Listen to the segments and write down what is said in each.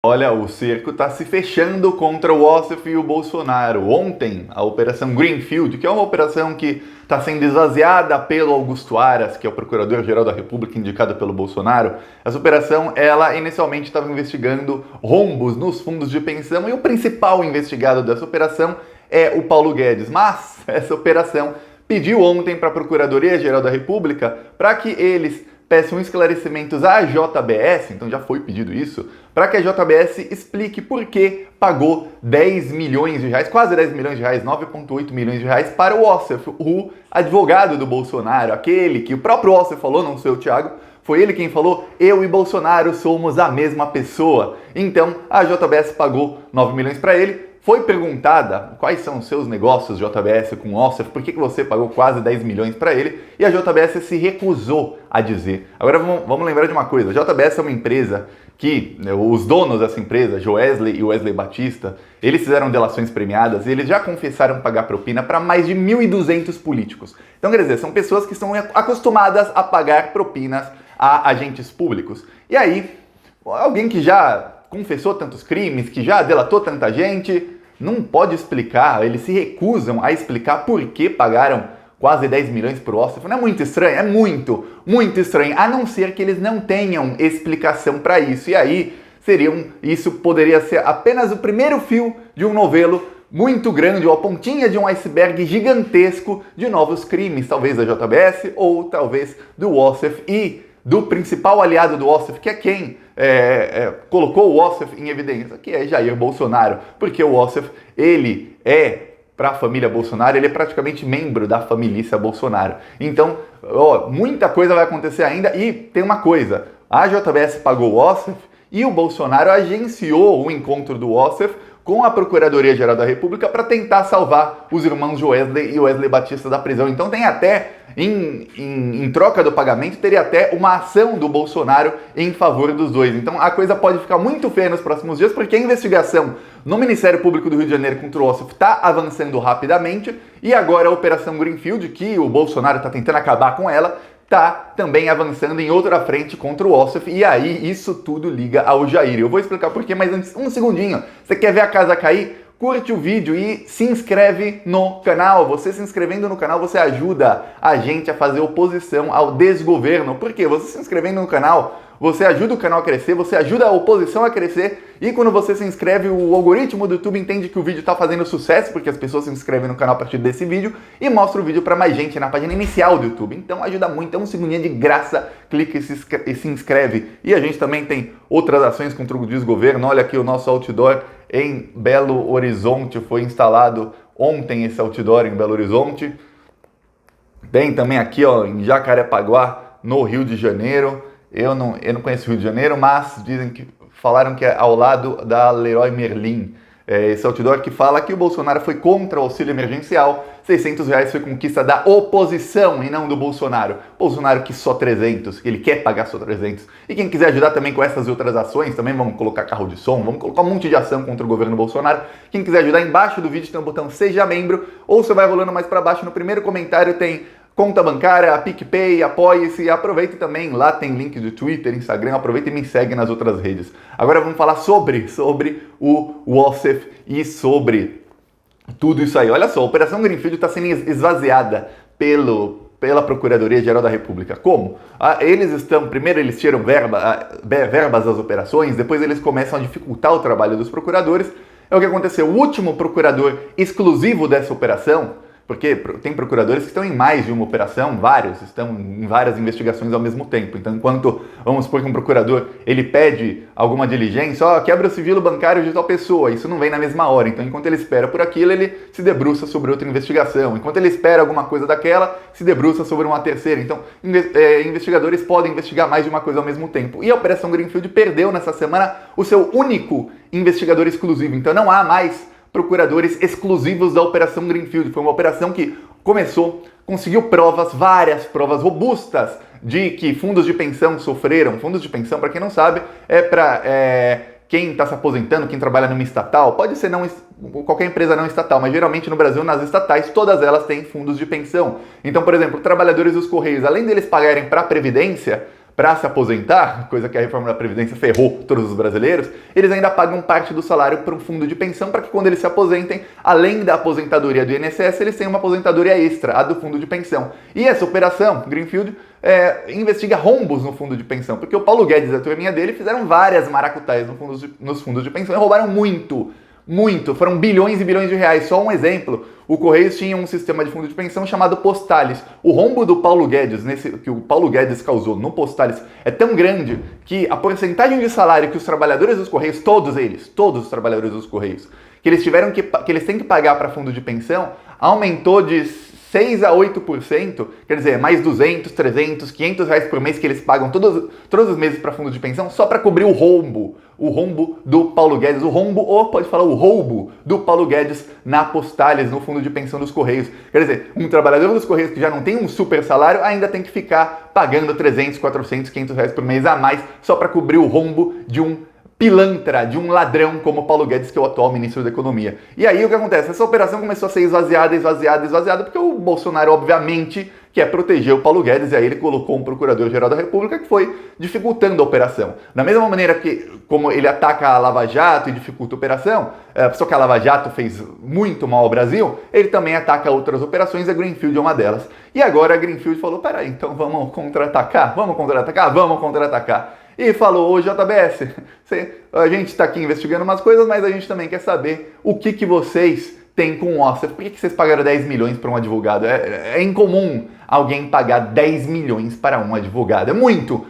Olha, o cerco está se fechando contra o Ossef e o Bolsonaro. Ontem, a Operação Greenfield, que é uma operação que está sendo esvaziada pelo Augusto Aras, que é o Procurador-Geral da República indicado pelo Bolsonaro. Essa operação, ela inicialmente estava investigando rombos nos fundos de pensão e o principal investigado dessa operação é o Paulo Guedes. Mas essa operação pediu ontem para a Procuradoria-Geral da República para que eles peçam esclarecimentos à JBS, então já foi pedido isso, para que a JBS explique por que pagou 10 milhões de reais, quase 10 milhões de reais, 9,8 milhões de reais para o Ossef, o advogado do Bolsonaro, aquele que o próprio Ossef falou, não sei o Thiago, foi ele quem falou, eu e Bolsonaro somos a mesma pessoa. Então a JBS pagou 9 milhões para ele. Foi perguntada quais são os seus negócios, JBS, com o Ossef, por que você pagou quase 10 milhões para ele, e a JBS se recusou a dizer. Agora vamos lembrar de uma coisa, a JBS é uma empresa que os donos dessa empresa, Joesley e Wesley Batista, eles fizeram delações premiadas e eles já confessaram pagar propina para mais de 1.200 políticos. Então, quer dizer, são pessoas que estão acostumadas a pagar propinas a agentes públicos. E aí, alguém que já confessou tantos crimes, que já delatou tanta gente, não pode explicar, eles se recusam a explicar por que pagaram quase 10 milhões por Ossef. Não é muito estranho? É muito estranho, a não ser que eles não tenham explicação para isso. E aí, isso poderia ser apenas o primeiro fio de um novelo muito grande, ou a pontinha de um iceberg gigantesco de novos crimes, talvez da JBS ou talvez do Ossef e do principal aliado do Ossef, que é quem colocou o Ossef em evidência, que é Jair Bolsonaro, porque o Ossef, ele para a família Bolsonaro, ele é praticamente membro da família Bolsonaro. Então, muita coisa vai acontecer ainda, e tem uma coisa, a JBS pagou o Ossef e o Bolsonaro agenciou o encontro do Ossef com a Procuradoria-Geral da República para tentar salvar os irmãos Joesley e Wesley Batista da prisão. Então tem até, em troca do pagamento, teria até uma ação do Bolsonaro em favor dos dois. Então a coisa pode ficar muito feia nos próximos dias, porque a investigação no Ministério Público do Rio de Janeiro contra o Ossef está avançando rapidamente, e agora a Operação Greenfield, que o Bolsonaro está tentando acabar com ela, está também avançando em outra frente contra o Ossef, e aí isso tudo liga ao Jair. Eu vou explicar por quê, mas antes, um segundinho. Você quer ver a casa cair? Curte o vídeo e se inscreve no canal. Você se inscrevendo no canal, você ajuda a gente a fazer oposição ao desgoverno. Por quê? Você se inscrevendo no canal, você ajuda o canal a crescer, você ajuda a oposição a crescer, e quando você se inscreve, o algoritmo do YouTube entende que o vídeo está fazendo sucesso, porque as pessoas se inscrevem no canal a partir desse vídeo, e mostra o vídeo para mais gente na página inicial do YouTube. Então ajuda muito, é um segundinho de graça, clica e se inscreve. E a gente também tem outras ações contra o desgoverno. Olha aqui o nosso outdoor em Belo Horizonte, foi instalado ontem esse outdoor em Belo Horizonte. Tem também aqui em Jacarepaguá, no Rio de Janeiro. Eu não conheço o Rio de Janeiro, mas falaram que é ao lado da Leroy Merlin. Esse outdoor que fala que o Bolsonaro foi contra o auxílio emergencial, 600 reais foi conquista da oposição e não do Bolsonaro. Bolsonaro que só 300, ele quer pagar só 300. E quem quiser ajudar também com essas e outras ações, também vamos colocar carro de som, vamos colocar um monte de ação contra o governo Bolsonaro. Quem quiser ajudar, embaixo do vídeo tem o botão Seja Membro, ou você vai rolando mais para baixo, no primeiro comentário tem conta bancária, PicPay, Apoie-se, aproveita também, lá tem link do Twitter, Instagram, aproveita e me segue nas outras redes. Agora vamos falar sobre o Ossef e sobre tudo isso aí. Olha só, a Operação Greenfield está sendo esvaziada pela Procuradoria-Geral da República. Como? Primeiro eles tiram verbas das operações, depois eles começam a dificultar o trabalho dos procuradores. É o que aconteceu. O último procurador exclusivo dessa operação, porque tem procuradores que estão em mais de uma operação, vários estão em várias investigações ao mesmo tempo. Então, enquanto, vamos supor que um procurador, ele pede alguma diligência, quebra o sigilo bancário de tal pessoa, isso não vem na mesma hora. Então, enquanto ele espera por aquilo, ele se debruça sobre outra investigação. Enquanto ele espera alguma coisa daquela, se debruça sobre uma terceira. Então, investigadores podem investigar mais de uma coisa ao mesmo tempo. E a Operação Greenfield perdeu nessa semana o seu único investigador exclusivo. Então, não há mais procuradores exclusivos da Operação Greenfield. Foi uma operação que conseguiu várias provas robustas de que fundos de pensão sofreram. Fundos de pensão, para quem não sabe, é para quem está se aposentando, quem trabalha numa estatal, pode ser qualquer empresa não estatal, mas geralmente no Brasil, nas estatais, todas elas têm fundos de pensão. Então, por exemplo, trabalhadores dos Correios, além deles pagarem para a Previdência, para se aposentar, coisa que a reforma da Previdência ferrou todos os brasileiros, eles ainda pagam parte do salário para um fundo de pensão para que quando eles se aposentem, além da aposentadoria do INSS, eles tenham uma aposentadoria extra, a do fundo de pensão. E essa operação, Greenfield, investiga rombos no fundo de pensão, porque o Paulo Guedes e a turminha dele fizeram várias maracutaias nos fundos de pensão e roubaram muito, foram bilhões e bilhões de reais. Só um exemplo, o Correios tinha um sistema de fundo de pensão chamado Postales. O rombo do Paulo Guedes, que o Paulo Guedes causou no Postales, é tão grande que a porcentagem de salário que os trabalhadores dos Correios, todos os trabalhadores dos Correios, que eles têm que pagar para fundo de pensão, aumentou de 6 a 8%, quer dizer, mais 200, 300, 500 reais por mês que eles pagam todos os meses para fundo de pensão só para cobrir o rombo do Paulo Guedes, ou pode falar o roubo do Paulo Guedes na Postales, no fundo de pensão dos Correios. Quer dizer, um trabalhador dos Correios que já não tem um super salário ainda tem que ficar pagando 300, 400, 500 reais por mês a mais só para cobrir o rombo de um pilantra, de um ladrão como Paulo Guedes, que é o atual ministro da Economia. E aí o que acontece? Essa operação começou a ser esvaziada, porque o Bolsonaro, obviamente, quer proteger o Paulo Guedes, e aí ele colocou um procurador-geral da República que foi dificultando a operação. Da mesma maneira que, como ele ataca a Lava Jato e dificulta a operação, só que a Lava Jato fez muito mal ao Brasil, ele também ataca outras operações, a Greenfield é uma delas. E agora a Greenfield falou, peraí, então vamos contra-atacar? E falou, ô JBS, a gente está aqui investigando umas coisas, mas a gente também quer saber o que vocês têm com o Ossef. Por que vocês pagaram 10 milhões para um advogado? É incomum alguém pagar 10 milhões para um advogado. É muito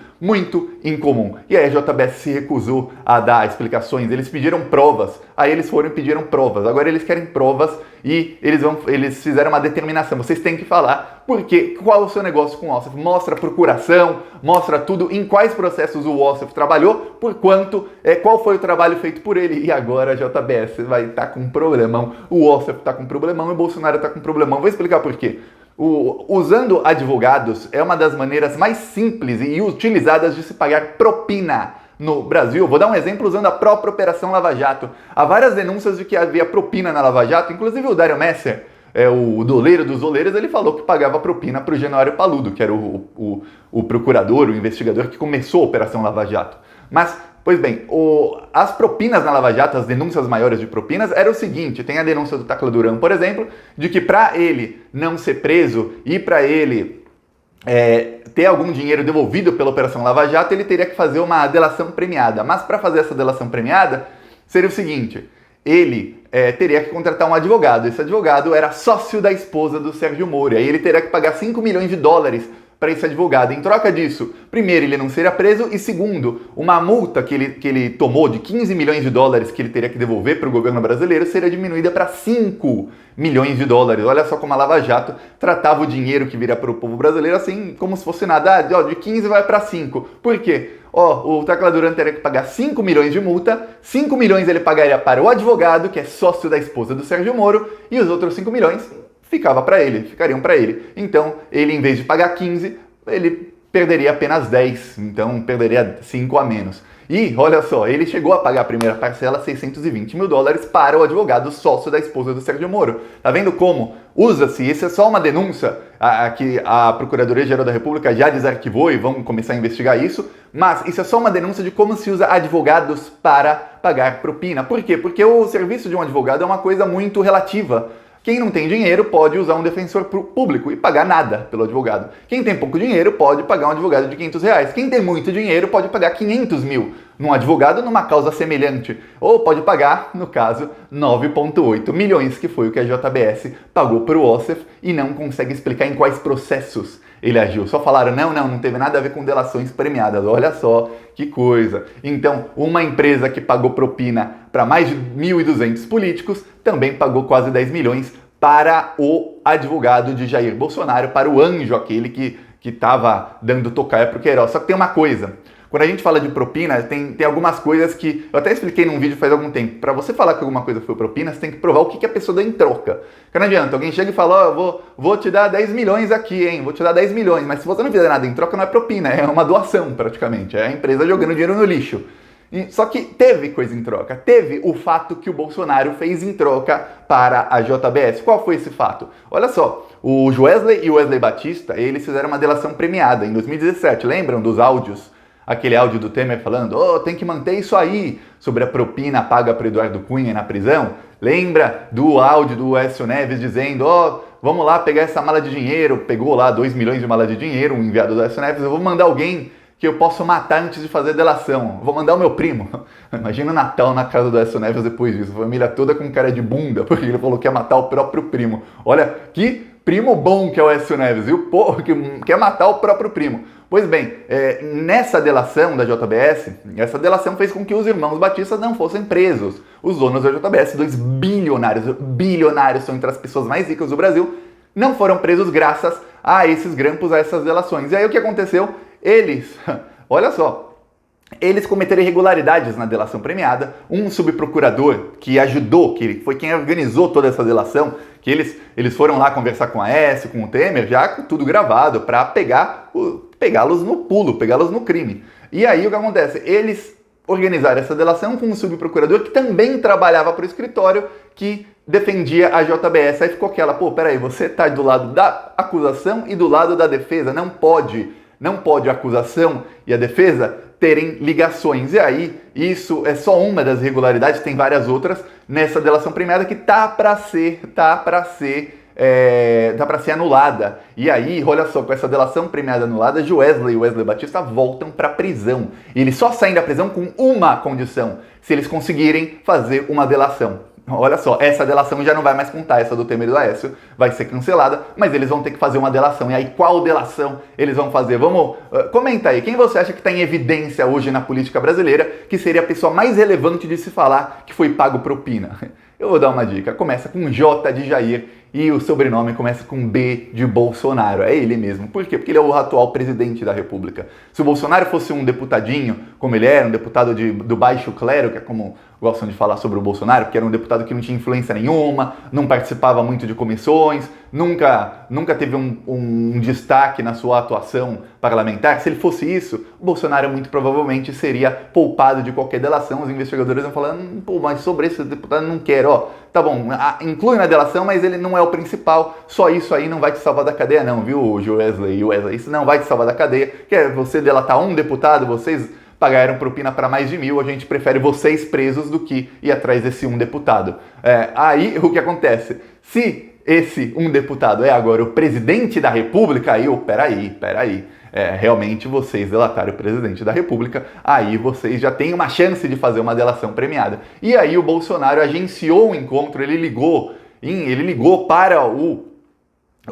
incomum. E aí a JBS se recusou a dar explicações, eles pediram provas, aí eles foram e pediram provas, agora eles querem provas e eles fizeram uma determinação, vocês têm que falar qual é o seu negócio com o Ossef, mostra a procuração, mostra tudo, em quais processos o Ossef trabalhou, por quanto, qual foi o trabalho feito por ele, e agora a JBS vai estar com um problemão, o Ossef está com um problemão e o Bolsonaro está com um problemão. Vou explicar por quê. Usando advogados é uma das maneiras mais simples e utilizadas de se pagar propina no Brasil. Vou dar um exemplo usando a própria Operação Lava Jato. Há várias denúncias de que havia propina na Lava Jato, inclusive o Dário Messer, o doleiro dos doleiros, ele falou que pagava propina para o Januário Paludo, que era o procurador, o investigador que começou a Operação Lava Jato. Mas, pois bem, as propinas na Lava Jato, as denúncias maiores de propinas, era o seguinte, tem a denúncia do Tacla Duran, por exemplo, de que para ele não ser preso e para ele ter algum dinheiro devolvido pela Operação Lava Jato, ele teria que fazer uma delação premiada. Mas para fazer essa delação premiada, seria o seguinte, ele teria que contratar um advogado. Esse advogado era sócio da esposa do Sérgio Moro, e aí ele teria que pagar 5 milhões de dólares para esse advogado. Em troca disso, primeiro, ele não seria preso e segundo, uma multa que ele tomou de 15 milhões de dólares que ele teria que devolver para o governo brasileiro seria diminuída para 5 milhões de dólares. Olha só como a Lava Jato tratava o dinheiro que viria para o povo brasileiro assim, como se fosse nada, de 15 vai para 5. Por quê? O Tacla Duran teria que pagar 5 milhões de multa, 5 milhões ele pagaria para o advogado, que é sócio da esposa do Sérgio Moro, e os outros 5 milhões ficariam para ele. Então, ele, em vez de pagar 15, ele perderia apenas 10, então perderia 5 a menos. E, olha só, ele chegou a pagar a primeira parcela, 620 mil dólares, para o advogado sócio da esposa do Sérgio Moro. Tá vendo como usa-se? Isso é só uma denúncia que a Procuradoria-Geral da República já desarquivou e vão começar a investigar isso, mas isso é só uma denúncia de como se usa advogados para pagar propina. Por quê? Porque o serviço de um advogado é uma coisa muito relativa. Quem não tem dinheiro pode usar um defensor público e pagar nada pelo advogado. Quem tem pouco dinheiro pode pagar um advogado de 500 reais. Quem tem muito dinheiro pode pagar 500 mil num advogado numa causa semelhante. Ou pode pagar, no caso, 9,8 milhões, que foi o que a JBS pagou para o Ossef e não consegue explicar em quais processos ele agiu. Só falaram, não teve nada a ver com delações premiadas. Olha só que coisa. Então, uma empresa que pagou propina para mais de 1.200 políticos também pagou quase 10 milhões para o advogado de Jair Bolsonaro, para o anjo, aquele que estava dando tocaia para o Queiroz. Só que tem uma coisa. Quando a gente fala de propina, tem algumas coisas que eu até expliquei num vídeo faz algum tempo. Para você falar que alguma coisa foi propina, você tem que provar o que a pessoa deu em troca. Porque não adianta, alguém chega e fala, vou te dar 10 milhões aqui, hein? Vou te dar 10 milhões. Mas se você não fizer nada em troca, não é propina, é uma doação praticamente. É a empresa jogando dinheiro no lixo. Só que teve coisa em troca, teve o fato que o Bolsonaro fez em troca para a JBS. Qual foi esse fato? Olha só, o Joesley e o Wesley Batista, eles fizeram uma delação premiada em 2017, lembram dos áudios? Aquele áudio do Temer falando, tem que manter isso aí, sobre a propina paga para Eduardo Cunha na prisão. Lembra do áudio do Aécio Neves dizendo, vamos lá pegar essa mala de dinheiro, pegou lá 2 milhões de mala de dinheiro, um enviado do Aécio Neves, eu vou mandar alguém que eu posso matar antes de fazer delação. Vou mandar o meu primo. Imagina o Natal na casa do Aécio Neves depois disso. A família toda com cara de bunda, porque ele falou que ia matar o próprio primo. Olha, que primo bom que é o Aécio Neves, viu? Pô, que quer matar o próprio primo. Pois bem, nessa delação da JBS, essa delação fez com que os irmãos Batista não fossem presos. Os donos da JBS, 2 bilionários, são entre as pessoas mais ricas do Brasil, não foram presos graças a esses grampos, a essas delações. E aí o que aconteceu? Olha só, eles cometeram irregularidades na delação premiada. Um subprocurador que ajudou, que foi quem organizou toda essa delação, que eles foram lá conversar com a Aécio, com o Temer, já com tudo gravado, para pegá-los no pulo, pegá-los no crime. E aí o que acontece? Eles organizaram essa delação com um subprocurador que também trabalhava para o escritório que defendia a JBS. Aí ficou aquela, peraí, você tá do lado da acusação e do lado da defesa, não pode a acusação e a defesa terem ligações. E aí, isso é só uma das irregularidades, tem várias outras nessa delação premiada que tá para ser anulada. E aí, olha só, com essa delação premiada anulada, Joesley e Wesley Batista voltam para a prisão. E eles só saem da prisão com uma condição, se eles conseguirem fazer uma delação. Olha só, essa delação já não vai mais contar, essa do Temer e do Aécio vai ser cancelada, mas eles vão ter que fazer uma delação. E aí, qual delação eles vão fazer? Vamos, comenta aí, quem você acha que está em evidência hoje na política brasileira que seria a pessoa mais relevante de se falar que foi pago propina? Eu vou dar uma dica, começa com J de Jair e o sobrenome começa com B de Bolsonaro, é ele mesmo. Por quê? Porque ele é o atual presidente da República. Se o Bolsonaro fosse um deputadinho, como ele era, um deputado do baixo clero, que é como gostam de falar sobre o Bolsonaro, porque era um deputado que não tinha influência nenhuma, não participava muito de comissões, nunca teve um destaque na sua atuação parlamentar. Se ele fosse isso, o Bolsonaro muito provavelmente seria poupado de qualquer delação. Os investigadores vão falando, mas sobre esse deputado não quero, tá bom, inclui na delação, mas ele não é o principal, só isso aí não vai te salvar da cadeia não, viu, Joesley e Wesley, isso não vai te salvar da cadeia, que é você delatar um deputado, vocês pagaram propina para mais de 1.000, a gente prefere vocês presos do que ir atrás desse um deputado. Aí o que acontece? Se esse um deputado é agora o presidente da República, aí, peraí, realmente vocês delataram o presidente da República, aí vocês já têm uma chance de fazer uma delação premiada. E aí o Bolsonaro agenciou o encontro, ele ligou para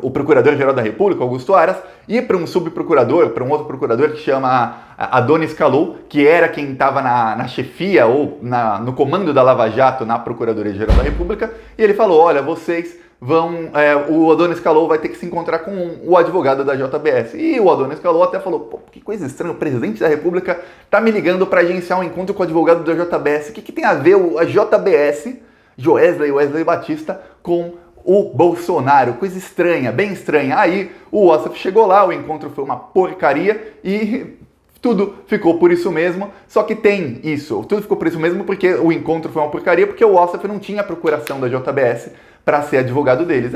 o Procurador-Geral da República, Augusto Aras, e para um subprocurador, para um outro procurador que chama Adonis Calou, que era quem estava na chefia ou no comando da Lava Jato na Procuradoria-Geral da República, e ele falou, olha, vocês vão... o Adonis Calou vai ter que se encontrar com o advogado da JBS. E o Adonis Calou até falou, que coisa estranha, o presidente da República tá me ligando para agenciar um encontro com o advogado da JBS. O que tem a ver a JBS, Joesley e Wesley Batista, com o Bolsonaro? Coisa estranha, bem estranha. Aí o Ossef chegou lá, o encontro foi uma porcaria e tudo ficou por isso mesmo. Só que tem isso, tudo ficou por isso mesmo porque o encontro foi uma porcaria, porque o Ossef não tinha a procuração da JBS para ser advogado deles.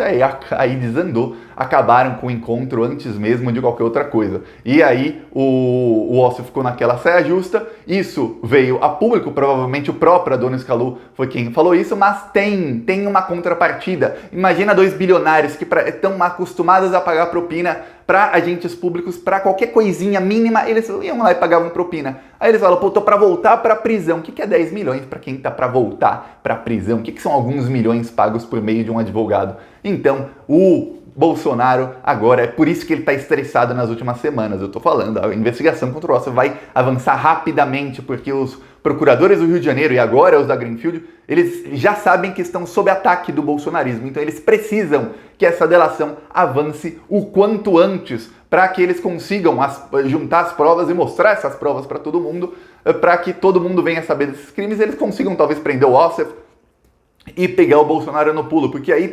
Aí desandou, acabaram com o encontro antes mesmo de qualquer outra coisa. E aí o Ossef ficou naquela saia justa, isso veio a público, provavelmente o próprio Adonis Calou foi quem falou isso, mas tem uma contrapartida. Imagina 2 bilionários que estão acostumados a pagar propina para agentes públicos, para qualquer coisinha mínima, eles iam lá e pagavam propina. Aí eles falam, tô para voltar para prisão. O que é 10 milhões para quem tá para voltar para prisão? O que são alguns milhões pagos por meio de um advogado? Então, o Bolsonaro agora, é por isso que ele está estressado nas últimas semanas. Eu tô falando, a investigação contra o Ossef vai avançar rapidamente, porque os procuradores do Rio de Janeiro e agora os da Greenfield, eles já sabem que estão sob ataque do bolsonarismo. Então eles precisam que essa delação avance o quanto antes, para que eles consigam juntar as provas e mostrar essas provas para todo mundo, para que todo mundo venha saber desses crimes, eles consigam talvez prender o Ossef e pegar o Bolsonaro no pulo, porque aí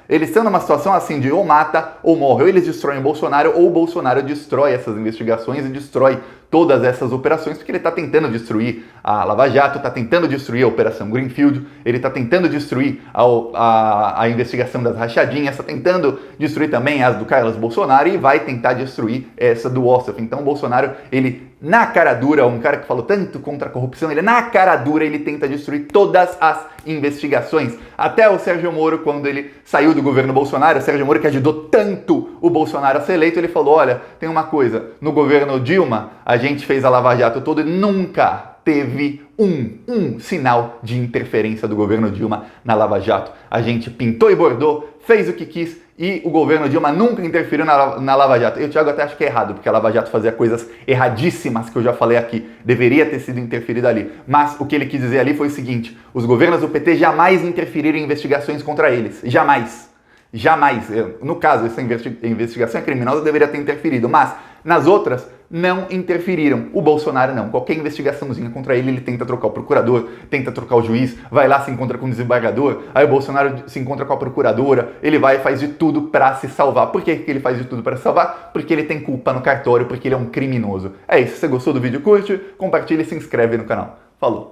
Eles estão numa situação assim de ou mata ou morre. Ou eles destroem o Bolsonaro, ou o Bolsonaro destrói essas investigações e destrói todas essas operações, porque ele está tentando destruir a Lava Jato, está tentando destruir a Operação Greenfield, ele está tentando destruir a investigação das rachadinhas, está tentando destruir também as do Carlos Bolsonaro e vai tentar destruir essa do Ossef. Então o Bolsonaro, ele na cara dura, um cara que falou tanto contra a corrupção, ele na cara dura, ele tenta destruir todas as investigações. Até o Sérgio Moro, quando ele saiu do governo Bolsonaro, o Sérgio Moro que ajudou tanto o Bolsonaro a ser eleito, ele falou, olha, tem uma coisa, no governo Dilma, a gente fez a Lava Jato todo e nunca teve um sinal de interferência do governo Dilma na Lava Jato. A gente pintou e bordou, fez o que quis e o governo Dilma nunca interferiu na Lava Jato. Eu, Thiago, até acho que é errado, porque a Lava Jato fazia coisas erradíssimas que eu já falei aqui. Deveria ter sido interferida ali. Mas o que ele quis dizer ali foi o seguinte, os governos do PT jamais interferiram em investigações contra eles. Jamais. Jamais. No caso, essa investigação é criminosa, deveria ter interferido, mas nas outras não interferiram. O Bolsonaro não. Qualquer investigaçãozinha contra ele, ele tenta trocar o procurador, tenta trocar o juiz, vai lá, se encontra com o desembargador, aí o Bolsonaro se encontra com a procuradora, ele vai e faz de tudo para se salvar. Por que ele faz de tudo para se salvar? Porque ele tem culpa no cartório, porque ele é um criminoso. É isso. Se você gostou do vídeo, curte, compartilha e se inscreve no canal. Falou!